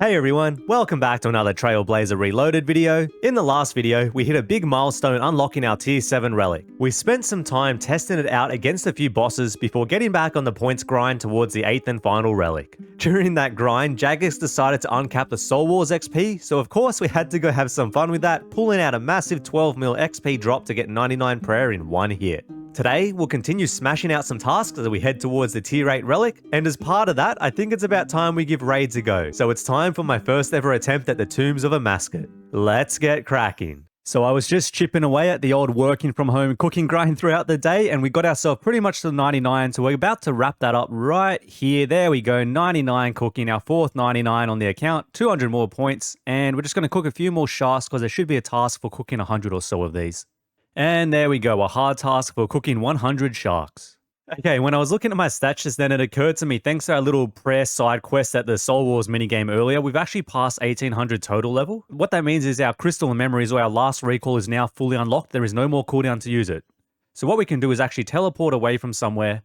Hey everyone, welcome back to another Trailblazer Reloaded video. In the last video, we hit a big milestone unlocking our tier 7 relic. We spent some time testing it out against a few bosses before getting back on the points grind towards the 8th and final relic. During that grind, Jagex decided to uncap the Soul Wars XP, so of course we had to go have some fun with that, pulling out a massive 12 mil XP drop to get 99 prayer in one hit. Today, we'll continue smashing out some tasks as we head towards the tier 8 relic, and as part of that, I think it's about time we give raids a go. So it's time for my first ever attempt at the tombs of Amascut. Let's get cracking. So I was just chipping away at the old working from home cooking grind throughout the day, and we got ourselves pretty much to 99, so we're about to wrap that up right here. There we go, 99 cooking, our fourth 99 on the account, 200 more points, and we're just going to cook a few more shafts because there should be a task for cooking 100 or so of these. And there we go, a hard task for cooking 100 sharks. Okay, when I was looking at my stats just then, it occurred to me, thanks to our little prayer side quest at the Soul Wars minigame earlier, we've actually passed 1800 total level. What that means is our Crystal of Memories, or our last recall, is now fully unlocked. There is no more cooldown to use it. So what we can do is actually teleport away from somewhere,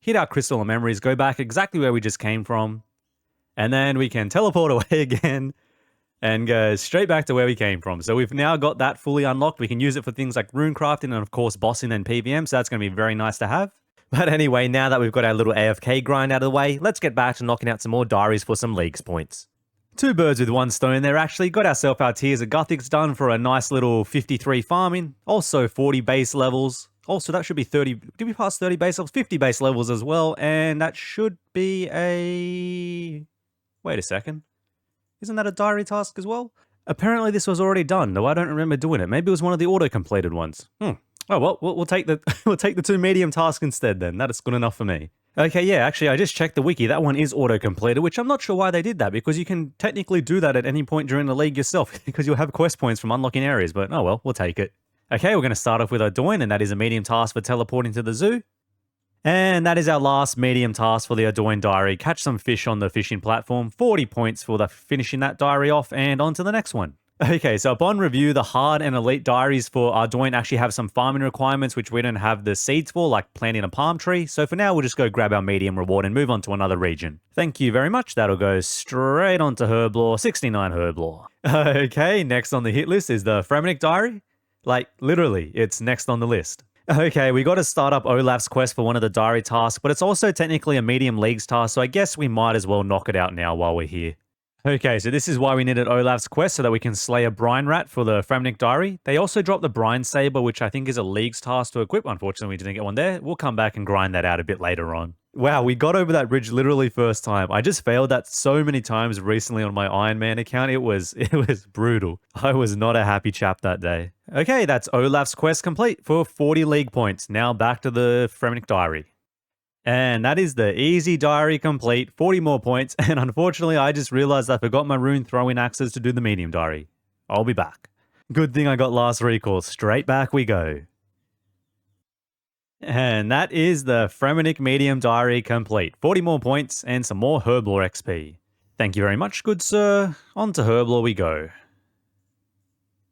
hit our Crystal of Memories, go back exactly where we just came from, and then we can teleport away again, and go straight back to where we came from. So we've now got that fully unlocked. We can use it for things like rune crafting and of course bossing and PVM, so that's going to be very nice to have. But anyway, now that we've got our little AFK grind out of the way, let's get back to knocking out some more diaries for some leagues points. Two birds with one stone there actually. Got ourselves our tiers of Gothics done for a nice little 53 farming. Also 40 base levels. Also that should be 30, did we pass 30 base levels? 50 base levels as well, and that should be a... Wait a second. Isn't that a diary task as well? Apparently this was already done, though I don't remember doing it. Maybe it was one of the auto-completed ones. Oh well, we'll take the we'll take the two medium tasks instead then. That is good enough for me. Okay, yeah, actually I just checked the wiki. That one is auto-completed, which I'm not sure why they did that, because you can technically do that at any point during the league yourself, because you'll have quest points from unlocking areas, but oh well, we'll take it. Okay, we're going to start off with our Doin, and that is a medium task for teleporting to the zoo. And that is our last medium task for the Ardoin diary. Catch some fish on the fishing platform. 40 points for finishing that diary off, and on to the next one. Okay, so upon review, the hard and elite diaries for Ardoin actually have some farming requirements which we don't have the seeds for, like planting a palm tree. So for now, we'll just go grab our medium reward and move on to another region. Thank you very much. That'll go straight on to Herblore, 69 Herblore. Okay, next on the hit list is the Fremenic diary. Like, literally, it's next on the list. Okay, we got to start up Olaf's quest for one of the diary tasks, but it's also technically a medium leagues task, so I guess we might as well knock it out now while we're here. Okay, so this is why we needed Olaf's quest, so that we can slay a brine rat for the Fremenic diary. They also dropped the brine saber, which I think is a leagues task to equip. Unfortunately, we didn't get one there. We'll come back and grind that out a bit later on. Wow, we got over that bridge literally first time. I just failed that so many times recently on my Ironman account. It was brutal. I was not a happy chap that day. Okay, that's Olaf's quest complete for 40 league points. Now back to the Fremenic diary. And that is the easy diary complete, 40 more points. And unfortunately, I just realized I forgot my rune throwing axes to do the medium diary. I'll be back. Good thing I got last recall. Straight back we go. And that is the Fremenic medium diary complete. 40 more points and some more Herblore XP. Thank you very much, good sir. On to Herblore we go.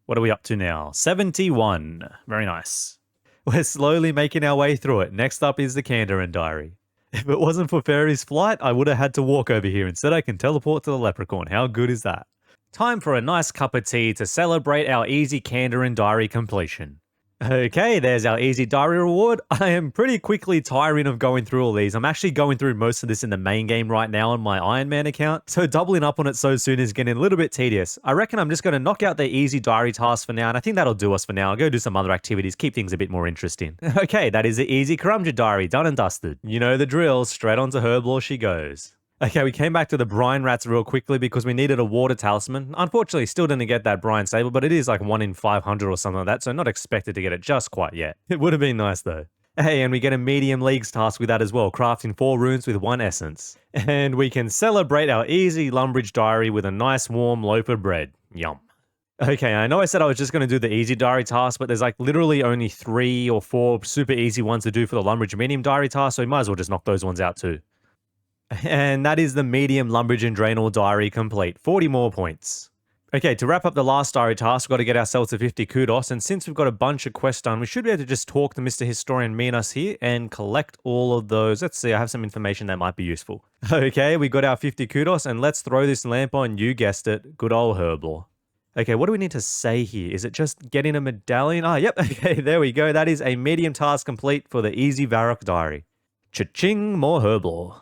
What are we up to now? 71. Very nice. We're slowly making our way through it. Next up is the Kandarin diary. If it wasn't for Fairy's flight, I would have had to walk over here. Instead, I can teleport to the leprechaun. How good is that? Time for a nice cup of tea to celebrate our easy Kandarin diary completion. Okay, there's our easy diary reward. I am pretty quickly tiring of going through all these. I'm actually going through most of this in the main game right now on my Ironman account, so doubling up on it so soon is getting a little bit tedious. I reckon I'm just going to knock out the easy diary task for now, and I think that'll do us for now. I'll go do some other activities, keep things a bit more interesting. Okay, that is the easy Karamja diary, done and dusted. You know the drill, straight onto Herblore she goes. Okay, we came back to the brine rats real quickly because we needed a water talisman. Unfortunately, still didn't get that brine saber, but it is like 1 in 500 or something like that, so not expected to get it just quite yet. It would have been nice though. Hey, and we get a medium leagues task with that as well, crafting 4 runes with 1 essence. And we can celebrate our easy Lumbridge diary with a nice warm loaf of bread. Yum. Okay, I know I said I was just going to do the easy diary task, but there's like literally only 3 or 4 super easy ones to do for the Lumbridge medium diary task, so we might as well just knock those ones out too. And that is the medium Lumbridge and Draenor diary complete. 40 more points. Okay, to wrap up the last diary task, we've got to get ourselves to 50 kudos, and since we've got a bunch of quests done, we should be able to just talk to Mr. Historian me and us here and collect all of those. Let's see, I have some information that might be useful. Okay, we got our 50 kudos, and let's throw this lamp on, you guessed it, good old Herblore. Okay, what do we need to say here? Is it just getting a medallion? Ah, yep, okay, there we go. That is a medium task complete for the easy Varrock diary. Cha-ching, more Herblore.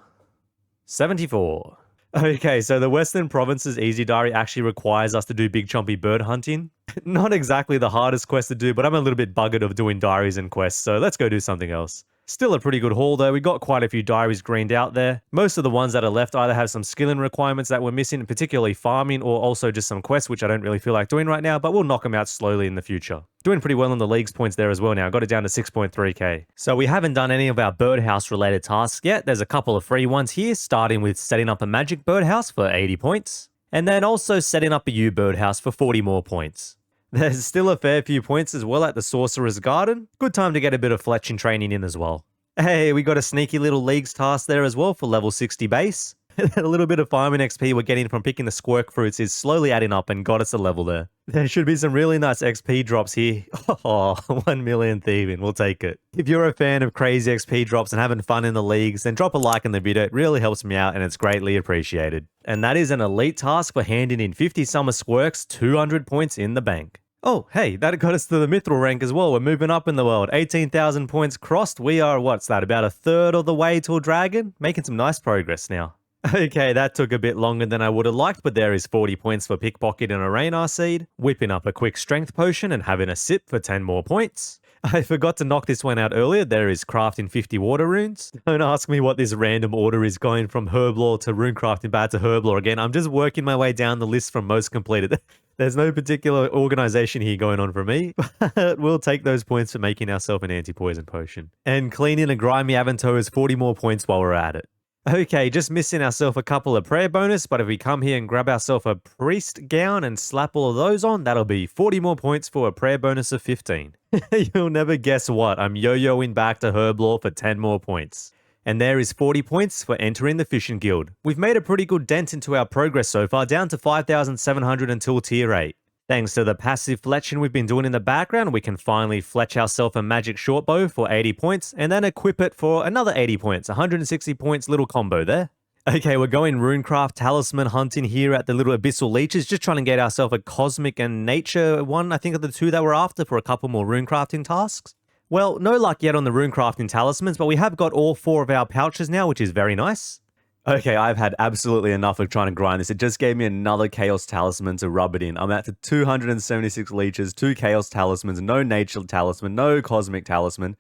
74. Okay, so the Western Province's Easy Diary actually requires us to do big chompy bird hunting. Not exactly the hardest quest to do, but I'm a little bit buggered of doing diaries and quests, so let's go do something else. Still a pretty good haul though, we got quite a few diaries greened out there. Most of the ones that are left either have some skilling requirements that we're missing, particularly farming, or also just some quests which I don't really feel like doing right now, but we'll knock them out slowly in the future. Doing pretty well on the leagues points there as well now, got it down to 6.3k. So we haven't done any of our birdhouse related tasks yet, there's a couple of free ones here, starting with setting up a magic birdhouse for 80 points, and then also setting up a U birdhouse for 40 more points. There's still a fair few points as well at the Sorcerer's Garden. Good time to get a bit of fletching training in as well. Hey, we got a sneaky little leagues task there as well for level 60 base. A little bit of farming XP we're getting from picking the squirk fruits is slowly adding up and got us a level there. There should be some really nice XP drops here. Oh, 1 million thieving, we'll take it. If you're a fan of crazy XP drops and having fun in the leagues, then drop a like in the video, it really helps me out and it's greatly appreciated. And that is an elite task for handing in 50 summer squirks, 200 points in the bank. Oh, hey, that got us to the mithril rank as well. We're moving up in the world. 18,000 points crossed. We are, what's that, about a third of the way to a dragon? Making some nice progress now. Okay, that took a bit longer than I would have liked, but there is 40 points for pickpocket and a Raynar seed, whipping up a quick strength potion and having a sip for 10 more points. I forgot to knock this one out earlier. There is crafting 50 water runes. Don't ask me what this random order is going from Herblore to runecrafting back to Herblore again. I'm just working my way down the list from most completed. There's no particular organization here going on for me, but we'll take those points for making ourselves an anti-poison potion. And cleaning a grimy Avanto is 40 more points while we're at it. Okay, just missing ourselves a couple of prayer bonus, but if we come here and grab ourselves a priest gown and slap all of those on, that'll be 40 more points for a prayer bonus of 15. You'll never guess what, I'm yo-yoing back to Herblore for 10 more points. And there is 40 points for entering the Fishing Guild. We've made a pretty good dent into our progress so far, down to 5,700 until tier 8. Thanks to the passive fletching we've been doing in the background, we can finally fletch ourselves a magic shortbow for 80 points, and then equip it for another 80 points, 160 points little combo there. Okay, we're going runecraft talisman hunting here at the little abyssal leeches, just trying to get ourselves a cosmic and nature one, I think are the two that we're after for a couple more runecrafting tasks. Well, no luck yet on the runecrafting talismans, but we have got all 4 of our pouches now, which is very nice. Okay, I've had absolutely enough of trying to grind this. It just gave me another Chaos Talisman to rub it in. I'm at to 276 leeches, 2 Chaos Talismans, no Nature Talisman, no Cosmic Talisman.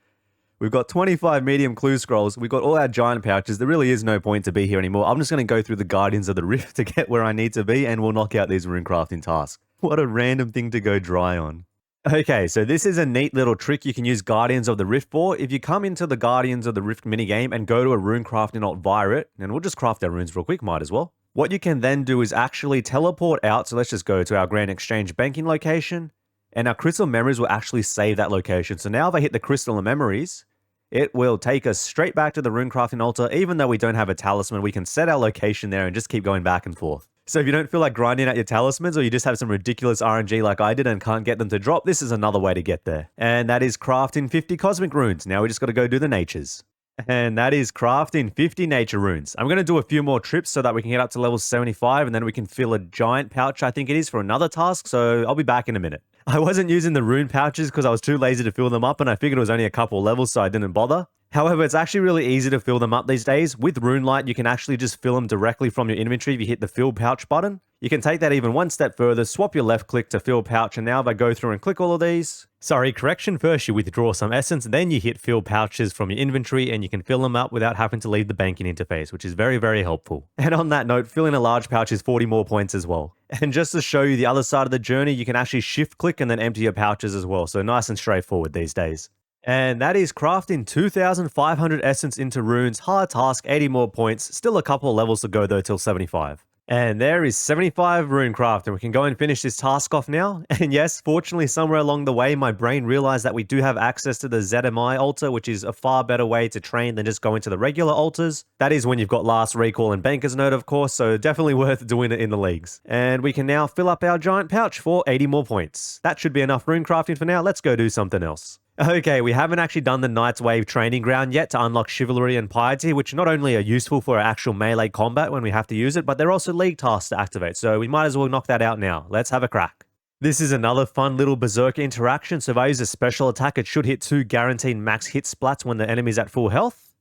We've got 25 medium clue scrolls. We've got all our giant pouches. There really is no point to be here anymore. I'm just going to go through the Guardians of the Rift to get where I need to be, and we'll knock out these runecrafting tasks. What a random thing to go dry on. Okay, so this is a neat little trick you can use Guardians of the Rift for. If you come into the Guardians of the Rift minigame and go to a rune crafting alt via it, and we'll just craft our runes real quick, might as well. What you can then do is actually teleport out, so let's just go to our Grand Exchange banking location, and our Crystal Memories will actually save that location. So now if I hit the Crystal Memories, it will take us straight back to the rune crafting altar. Even though we don't have a talisman, we can set our location there and just keep going back and forth. So if you don't feel like grinding out your talismans, or you just have some ridiculous RNG like I did and can't get them to drop, this is another way to get there. And that is crafting 50 cosmic runes. Now we just got to go do the natures. And that is crafting 50 nature runes. I'm going to do a few more trips so that we can get up to level 75, and then we can fill a giant pouch, I think it is, for another task. So I'll be back in a minute. I wasn't using the rune pouches because I was too lazy to fill them up, and I figured it was only a couple levels, so I didn't bother. However, it's actually really easy to fill them up these days. With RuneLite, you can actually just fill them directly from your inventory if you hit the fill pouch button. You can take that even one step further, swap your left click to fill pouch, and now if I go through and click all of these... Sorry, correction, first you withdraw some essence, then you hit fill pouches from your inventory, and you can fill them up without having to leave the banking interface, which is very, very helpful. And on that note, filling a large pouch is 40 more points as well. And just to show you the other side of the journey, you can actually shift click and then empty your pouches as well, so nice and straightforward these days. And that is crafting 2,500 essence into runes, hard task, 80 more points, still a couple of levels to go though till 75. And there is 75 runecraft, and we can go and finish this task off now. And yes, fortunately, somewhere along the way, my brain realized that we do have access to the ZMI altar, which is a far better way to train than just going to the regular altars. That is when you've got last recall and banker's note, of course, so definitely worth doing it in the leagues. And we can now fill up our giant pouch for 80 more points. That should be enough runecrafting for now. Let's go do something else. Okay, we haven't actually done the Knight's Wave training ground yet to unlock Chivalry and Piety, which not only are useful for our actual melee combat when we have to use it, but they're also league tasks to activate, so we might as well knock that out now. Let's have a crack. This is another fun little Berserker interaction, so if I use a special attack, it should hit 2 guaranteed max hit splats when the enemy's at full health.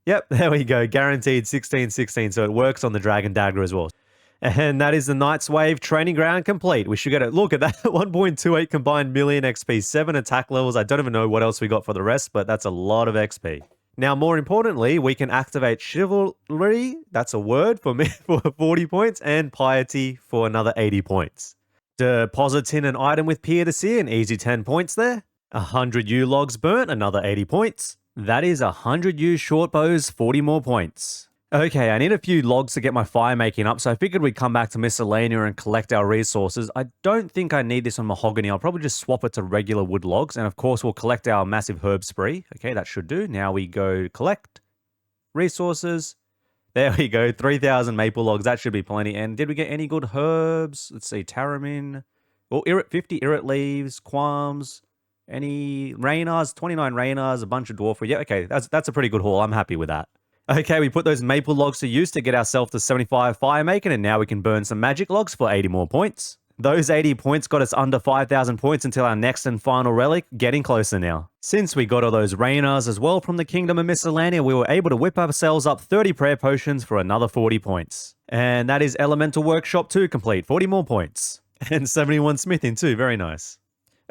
Yep, there we go, guaranteed 16-16, so it works on the Dragon Dagger as well. And that is the Knight's Wave training ground complete. We should get it. Look at that. 1.28 combined million XP, 7 attack levels. I don't even know what else we got for the rest, but that's a lot of XP. Now, more importantly, we can activate Chivalry, that's a word for me, for 40 points, and Piety for another 80 points. Depositing an item with Peer to See, an easy 10 points there. 100 U-logs burnt, another 80 points. That is 100 U short bows, 40 more points. Okay, I need a few logs to get my fire making up, so I figured we'd come back to Misthalin and collect our resources. I don't think I need this on mahogany. I'll probably just swap it to regular wood logs, and of course we'll collect our massive herb spree. Okay, that should do. Now we go collect resources. There we go, 3,000 maple logs. That should be plenty. And did we get any good herbs? Let's see, Taramin. Oh, 50 Irrit leaves, qualms. Any Raynars? 29 Raynars, a bunch of dwarfweed. Yeah, okay, that's a pretty good haul. I'm happy with that. Okay, we put those maple logs to use to get ourselves to 75 fire making, and now we can burn some magic logs for 80 more points. Those 80 points got us under 5,000 points until our next and final relic, getting closer now. Since we got all those Raynars as well from the Kingdom of Miscellanea, we were able to whip ourselves up 30 prayer potions for another 40 points. And that is Elemental Workshop 2 complete, 40 more points. And 71 smithing too, very nice.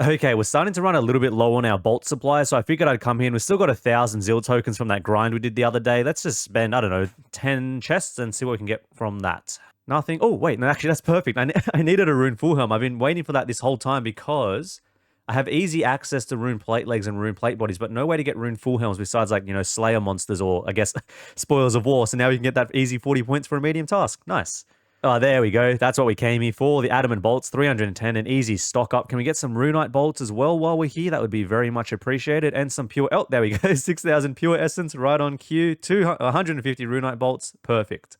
Okay, we're starting to run a little bit low on our bolt supply, so I figured I'd come here, and we've still got 1,000 Zeal tokens from that grind we did the other day. Let's just spend, I don't know, 10 chests and see what we can get from that. Nothing. Oh, wait, no, actually, that's perfect. I needed a Rune Full Helm. I've been waiting for that this whole time because I have easy access to Rune Plate Legs and Rune Plate Bodies, but no way to get Rune Full Helms besides, like, you know, Slayer monsters or, I guess, Spoils of War. So now we can get that easy 40 points for a medium task. Nice. Oh, there we go. That's what we came here for. The Adamant Bolts, 310, an easy stock up. Can we get some Runite Bolts as well while we're here? That would be very much appreciated. And some pure... Oh, there we go. 6,000 pure essence right on cue. 150 Runite Bolts. Perfect.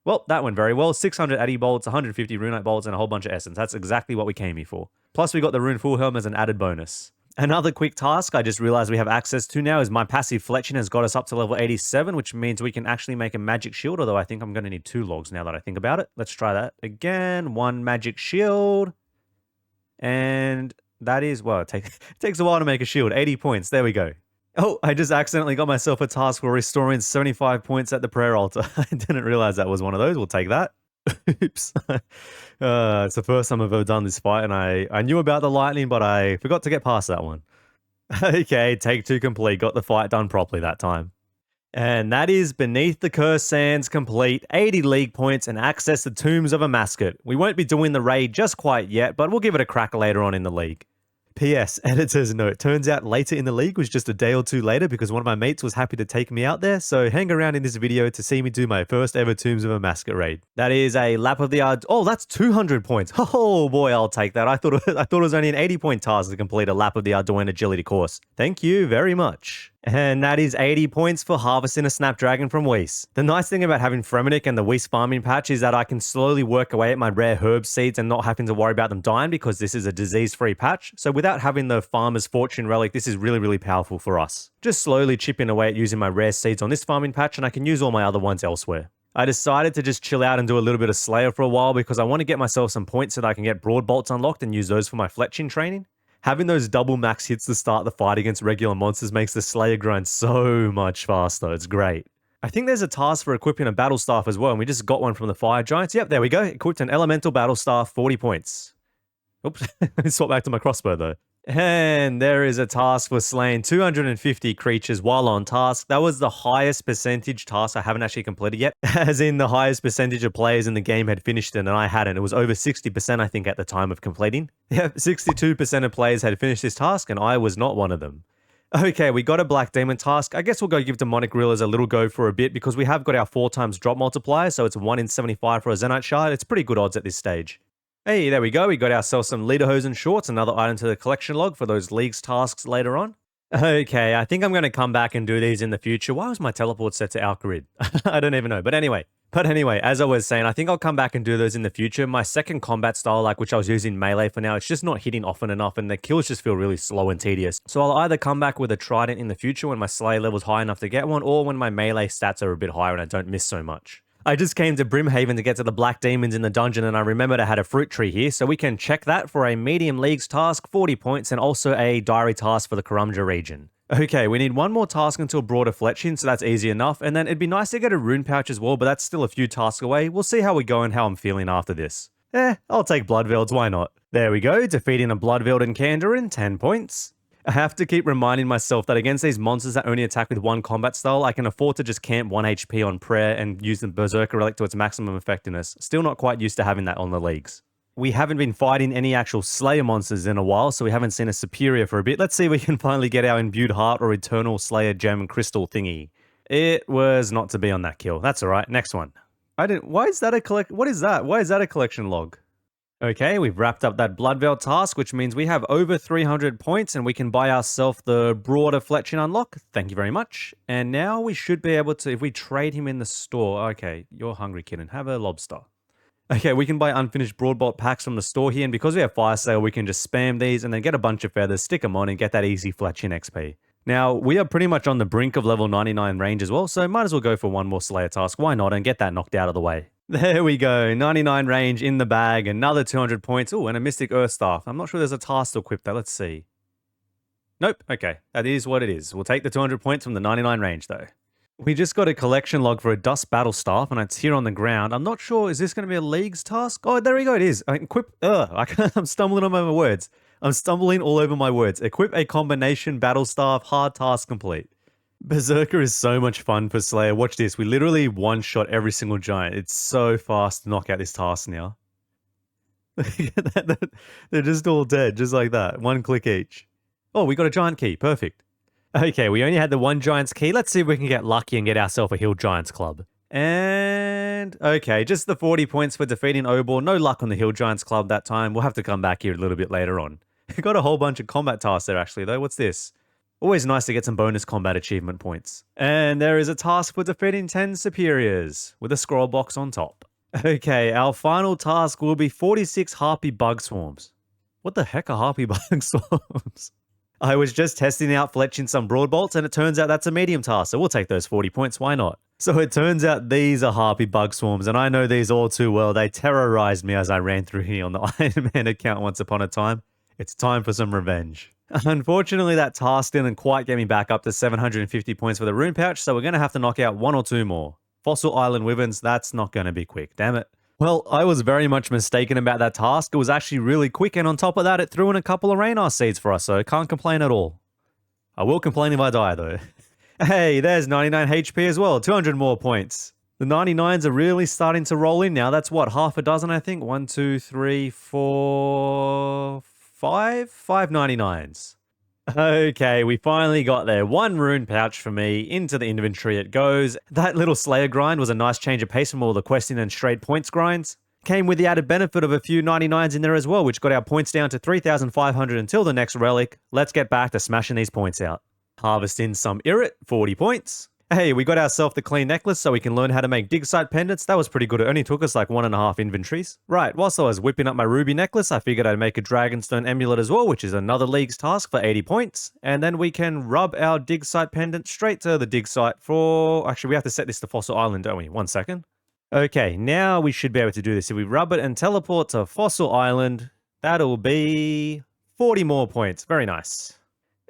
Well, that went very well. 600 Addy Bolts, 150 Runite Bolts, and a whole bunch of essence. That's exactly what we came here for. Plus, we got the Rune Full Helm as an added bonus. Another quick task I just realized we have access to now is my passive fletching has got us up to level 87, which means we can actually make a magic shield, although I think I'm going to need 2 logs now that I think about it. Let's try that again. 1 magic shield. And that is, well, it takes a while to make a shield. 80 points. There we go. Oh, I just accidentally got myself a task for restoring 75 points at the prayer altar. I didn't realize that was one of those. We'll take that. Oops. It's the first time I've ever done this fight, and I knew about the lightning, but I forgot to get past that one. Okay, take 2 complete. Got the fight done properly that time. And that is Beneath the Cursed Sands complete, 80 league points, and access the Tombs of Amascut. We won't be doing the raid just quite yet, but we'll give it a crack later on in the league. P.S. Editor's note. Turns out later in the league was just a day or 2 later because one of my mates was happy to take me out there, so hang around in this video to see me do my first ever Tombs of Amascut raid. That is a Lap of the Ard. Oh, that's 200 points. Oh boy, I'll take that. I thought it was only an 80-point task to complete a Lap of the Arduin agility course. Thank you very much. And that is 80 points for harvesting a Snapdragon from Weiss. The nice thing about having Fremenic and the Weiss farming patch is that I can slowly work away at my rare herb seeds and not having to worry about them dying because this is a disease-free patch. So without having the Farmer's Fortune Relic, this is really, really powerful for us. Just slowly chipping away at using my rare seeds on this farming patch, and I can use all my other ones elsewhere. I decided to just chill out and do a little bit of Slayer for a while because I want to get myself some points so that I can get Broad Bolts unlocked and use those for my fletching training. Having those double max hits to start the fight against regular monsters makes the Slayer grind so much faster. It's great. I think there's a task for equipping a battle staff as well, and we just got one from the Fire Giants. Yep, there we go. Equipped an elemental battle staff, 40 points. Oops, swap back to my crossbow though. And there is a task for slaying 250 creatures while on task. That was the highest percentage task I haven't actually completed yet. As in the highest percentage of players in the game had finished it and I hadn't. It was over 60% I think at the time of completing. Yep, 62% of players had finished this task and I was not one of them. Okay, we got a Black Demon task. I guess we'll go give Demonic Gorillas a little go for a bit because we have got our 4 times drop multiplier, so it's 1 in 75 for a Zenite Shard. It's pretty good odds at this stage. Hey, there we go. We got ourselves some Lederhosen shorts, another item to the collection log for those Leagues tasks later on. Okay, I think I'm going to come back and do these in the future. Why was my teleport set to Alcarid? I don't even know. But anyway, as I was saying, I think I'll come back and do those in the future. My second combat style, like which I was using melee for now, it's just not hitting often enough and the kills just feel really slow and tedious. So I'll either come back with a trident in the future when my Slayer level's high enough to get one, or when my melee stats are a bit higher and I don't miss so much. I just came to Brimhaven to get to the Black Demons in the dungeon, and I remembered I had a fruit tree here, so we can check that for a medium Leagues task, 40 points, and also a diary task for the Karamja region. Okay, we need one more task until Broader Fletching, so that's easy enough, and then it'd be nice to get a rune pouch as well, but that's still a few tasks away. We'll see how we go and how I'm feeling after this. I'll take Bloodvelds, why not? There we go, defeating a Bloodveld and Kandarin, 10 points. I have to keep reminding myself that against these monsters that only attack with one combat style, I can afford to just camp 1 HP on prayer and use the Berserker Relic to its maximum effectiveness. Still not quite used to having that on the Leagues. We haven't been fighting any actual Slayer monsters in a while, so we haven't seen a Superior for a bit. Let's see if we can finally get our Imbued Heart or Eternal Slayer Gem and Crystal thingy. It was not to be on that kill. That's alright, next one. Why is that a what is that? Why is that a collection log? Okay, we've wrapped up that Bloodveil task, which means we have over 300 points and we can buy ourselves the Broader Fletching unlock. Thank you very much. And now we should be able to, if we trade him in the store, okay, you're hungry, kitten, have a lobster. Okay, we can buy unfinished Broadbolt packs from the store here, and because we have Fire Sale, we can just spam these and then get a bunch of feathers, stick them on, and get that easy Fletching XP. Now, we are pretty much on the brink of level 99 range as well, so might as well go for one more Slayer task, why not, and get that knocked out of the way. There we go, 99 range in the bag, another 200 points. Oh, and a Mystic Earth Staff. I'm not sure there's a task to equip that. Let's see. Nope, okay, that is what it is. We'll take the 200 points from the 99 range though. We just got a collection log for a Dust Battle Staff, and it's here on the ground. I'm not sure, is this going to be a Leagues task? Oh, there we go, it is. Equip, I'm stumbling on my words. I'm stumbling all over my words. Equip a combination Battle Staff, hard task complete. Berserker is so much fun for Slayer. Watch this. We literally one-shot every single giant. It's so fast to knock out this task now. They're just all dead, just like that. 1 click each. Oh, we got a giant key. Perfect. Okay, we only had the 1 giant's key. Let's see if we can get lucky and get ourselves a Hill Giants Club. And okay, just the 40 points for defeating Obor. No luck on the Hill Giants Club that time. We'll have to come back here a little bit later on. Got a whole bunch of combat tasks there actually though. What's this? Always nice to get some bonus combat achievement points. And there is a task for defeating 10 superiors with a scroll box on top. Okay, our final task will be 46 Harpy Bug Swarms. What the heck are Harpy Bug Swarms? I was just testing out fletching some broad bolts and it turns out that's a medium task, so we'll take those 40 points, why not? So it turns out these are Harpy Bug Swarms, and I know these all too well. They terrorized me as I ran through here on the Ironman account once upon a time. It's time for some revenge. Unfortunately, that task didn't quite get me back up to 750 points for the rune pouch, so we're going to have to knock out 1 or 2 more. Fossil Island Wyverns, that's not going to be quick, damn it. Well, I was very much mistaken about that task. It was actually really quick, and on top of that, it threw in a couple of Raynar seeds for us, so can't complain at all. I will complain if I die, though. Hey, there's 99 HP as well, 200 more points. The 99s are really starting to roll in now. That's what, half a dozen, I think? 1, 2, 3, 4... 5 99s. Okay, we finally got there. 1 rune pouch for me. Into the inventory it goes. That little Slayer grind was a nice change of pace from all the questing and straight points grinds. Came with the added benefit of a few 99s in there as well, which got our points down to 3,500 until the next relic. Let's get back to smashing these points out. Harvest in some Irrit, 40 points. Hey, we got ourselves the clean necklace so we can learn how to make dig site pendants. That was pretty good. It only took us like 1.5 inventories. Right, whilst I was whipping up my ruby necklace, I figured I'd make a dragonstone amulet as well, which is another Leagues task for 80 points. And then we can rub our dig site pendant straight to the dig site for... Actually, we have to set this to Fossil Island, don't we? 1 second. Okay, now we should be able to do this. If we rub it and teleport to Fossil Island, that'll be 40 more points. Very nice.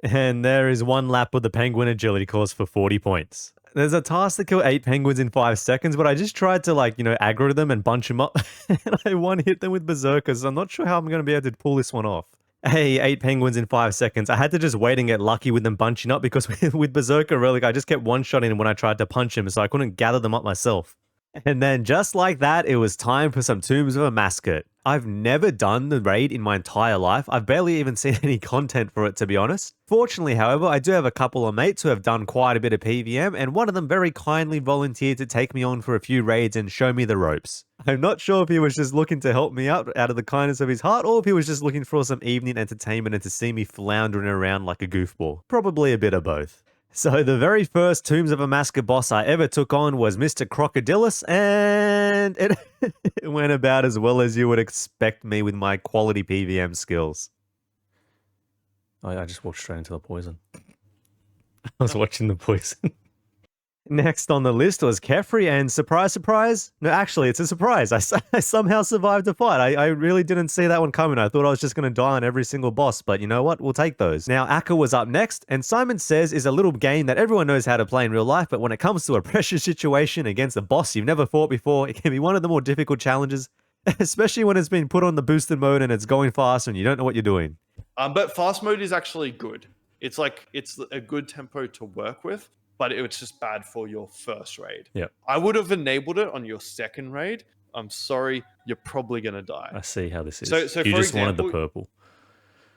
And there is 1 lap with the penguin agility course for 40 points. There's a task to kill 8 penguins in 5 seconds, but I just tried to, like, aggro them and bunch them up. And I one-hit them with berserkers. I'm not sure how I'm going to be able to pull this one off. Hey, 8 penguins in 5 seconds. I had to just wait and get lucky with them bunching up because with Berserker Relic, I just kept one-shotting them when I tried to punch him, so I couldn't gather them up myself. And then just like that, it was time for some Tombs of Amascut. I've never done the raid in my entire life. I've barely even seen any content for it, to be honest. Fortunately, however, I do have a couple of mates who have done quite a bit of PVM, and one of them very kindly volunteered to take me on for a few raids and show me the ropes. I'm not sure if he was just looking to help me out of the kindness of his heart, or if he was just looking for some evening entertainment and to see me floundering around like a goofball. Probably a bit of both. So the very first Tombs of Amascut boss I ever took on was Mr. Crocodilus, and it, it went about as well as you would expect me with my quality PVM skills. I just walked straight into the poison. I was watching the poison. Next on the list was Kefri, and surprise, surprise. No, actually, it's a surprise. I somehow survived the fight. I really didn't see that one coming. I thought I was just going to die on every single boss, but you know what? We'll take those. Now, Akka was up next, and Simon Says is a little game that everyone knows how to play in real life, but when it comes to a pressure situation against a boss you've never fought before, it can be one of the more difficult challenges, especially when it's been put on the boosted mode and it's going fast and you don't know what you're doing. But fast mode is actually good. It's a good tempo to work with, but it's just bad for your first raid. Yeah. I would have enabled it on your second raid. I'm sorry, you're probably going to die. I see how this is. So you for just example, wanted the purple.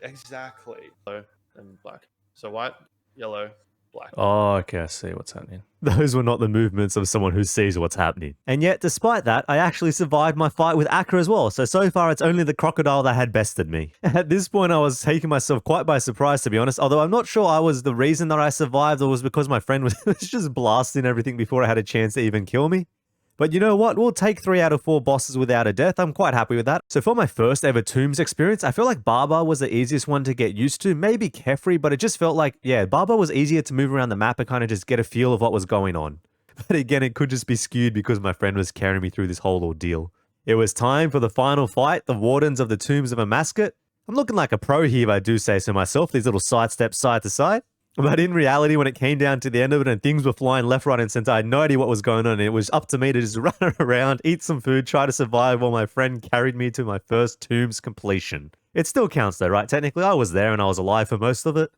Exactly. Yellow and black. So white, yellow, black. Oh, okay, I see what's happening. Those were not the movements of someone who sees what's happening. And yet, despite that, I actually survived my fight with Akka as well. So far, it's only the crocodile that had bested me. At this point, I was taking myself quite by surprise, to be honest. Although I'm not sure I was the reason that I survived, or was because my friend was just blasting everything before I had a chance to even kill me. But you know what? We'll take 3 out of 4 bosses without a death. I'm quite happy with that. So for my first ever Tombs experience, I feel like Barbar was the easiest one to get used to. Maybe Kefri, but it just felt like, yeah, Barbar was easier to move around the map and kind of just get a feel of what was going on. But again, it could just be skewed because my friend was carrying me through this whole ordeal. It was time for the final fight, the Wardens of the Tombs of Amascut. I'm looking like a pro here, if I do say so myself. These little sidesteps side to side. But in reality, when it came down to the end of it and things were flying left, right, and center, I had no idea what was going on. And it was up to me to just run around, eat some food, try to survive while my friend carried me to my first Tombs completion. It still counts though, right? Technically, I was there and I was alive for most of it.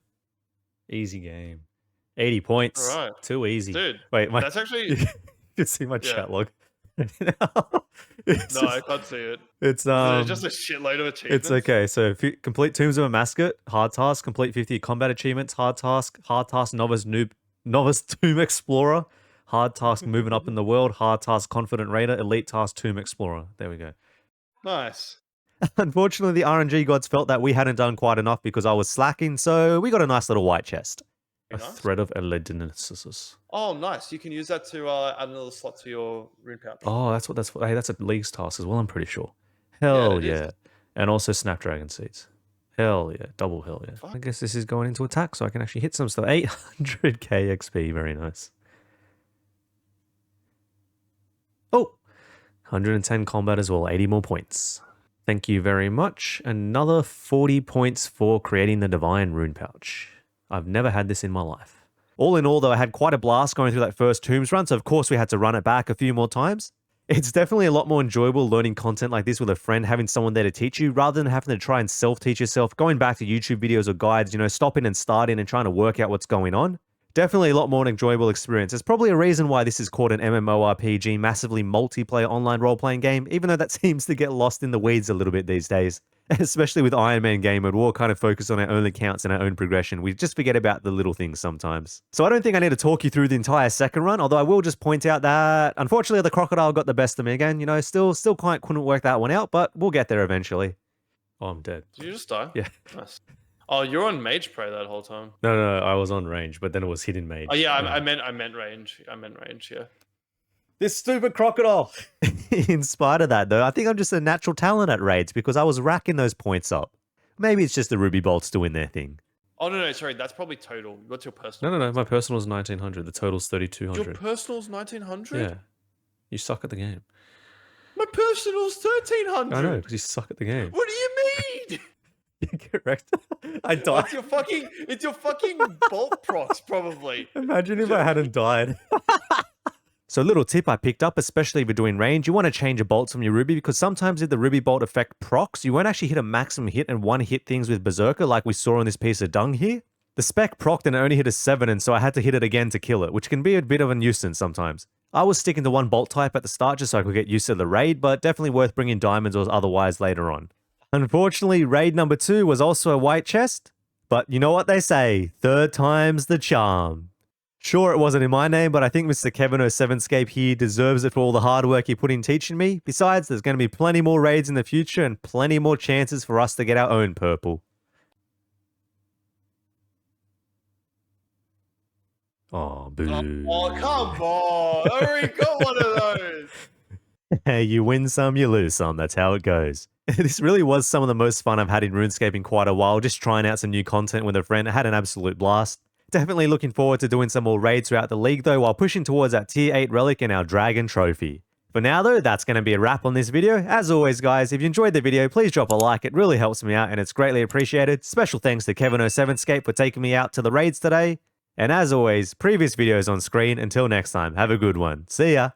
Easy game. 80 points. All right. Too easy. Dude, wait, that's actually... You can see my chat log. No, I can't see it. It's just a shitload of achievements. It's okay. So if you complete Tombs of Amascut, hard task, complete 50 combat achievements, hard task, novice Tomb Explorer, hard task moving up in the world, hard task confident raider, elite task Tomb Explorer. There we go. Nice. Unfortunately, the RNG gods felt that we hadn't done quite enough because I was slacking, so we got a nice little white chest. A thread of Eledinicis. Oh, nice. You can use that to add another slot to your rune pouch. Oh, that's for. Hey, that's a Leagues task as well, I'm pretty sure. Hell yeah. And also Snapdragon Seeds. Hell yeah. Double hell yeah. Fuck. I guess this is going into attack, so I can actually hit some stuff. 800k XP. Very nice. Oh! 110 combat as well. 80 more points. Thank you very much. Another 40 points for creating the Divine Rune Pouch. I've never had this in my life. All in all, though, I had quite a blast going through that first Tombs run, so of course we had to run it back a few more times. It's definitely a lot more enjoyable learning content like this with a friend, having someone there to teach you, rather than having to try and self-teach yourself, going back to YouTube videos or guides, you know, stopping and starting and trying to work out what's going on. Definitely a lot more enjoyable experience. There's probably a reason why this is called an MMORPG, massively multiplayer online role-playing game, even though that seems to get lost in the weeds a little bit these days. Especially with Ironman game mode, we're all kind of focused on our own accounts and our own progression. We just forget about the little things sometimes. So I don't think I need to talk you through the entire second run, although I will just point out that, unfortunately, the crocodile got the best of me again. You know, still quite couldn't work that one out, but we'll get there eventually. Oh, I'm dead. Did you just die? Yeah. Nice. Oh, you're on Mage Prey that whole time. No, I was on range, but then it was hidden mage. Oh yeah, I meant range. I meant range, yeah. This stupid crocodile. In spite of that, though, I think I'm just a natural talent at raids because I was racking those points up. Maybe it's just the ruby bolts doing their thing. Oh, no, sorry. That's probably total. What's your personal? No. My personal's 1900. The total's 3200. Your personal's 1900? Yeah. You suck at the game. My personal's 1300. I know, because you suck at the game. What do you mean? You're correct. I died. It's your fucking bolt procs, probably. Imagine if I hadn't died. So a little tip I picked up, especially if you're doing range, you want to change your bolts from your ruby because sometimes if the ruby bolt effect procs, you won't actually hit a maximum hit and one hit things with Berserker like we saw on this piece of dung here. The spec procced and it only hit a 7 and so I had to hit it again to kill it, which can be a bit of a nuisance sometimes. I was sticking to one bolt type at the start just so I could get used to the raid, but definitely worth bringing diamonds or otherwise later on. Unfortunately, raid number 2 was also a white chest, but you know what they say, third time's the charm. Sure, it wasn't in my name, but I think Mr. Kevin07scape here deserves it for all the hard work he put in teaching me. Besides, there's going to be plenty more raids in the future and plenty more chances for us to get our own purple. Oh, boo. Oh, come on. I already got one of those. Hey, you win some, you lose some. That's how it goes. This really was some of the most fun I've had in RuneScape in quite a while, just trying out some new content with a friend. I had an absolute blast. Definitely looking forward to doing some more raids throughout the league though, while pushing towards that tier 8 relic and our dragon trophy. For now though, that's going to be a wrap on this video. As always guys, if you enjoyed the video, please drop a like. It really helps me out and it's greatly appreciated. Special thanks to Kevin07scape for taking me out to the raids today. And as always, previous videos on screen. Until next time, have a good one. See ya!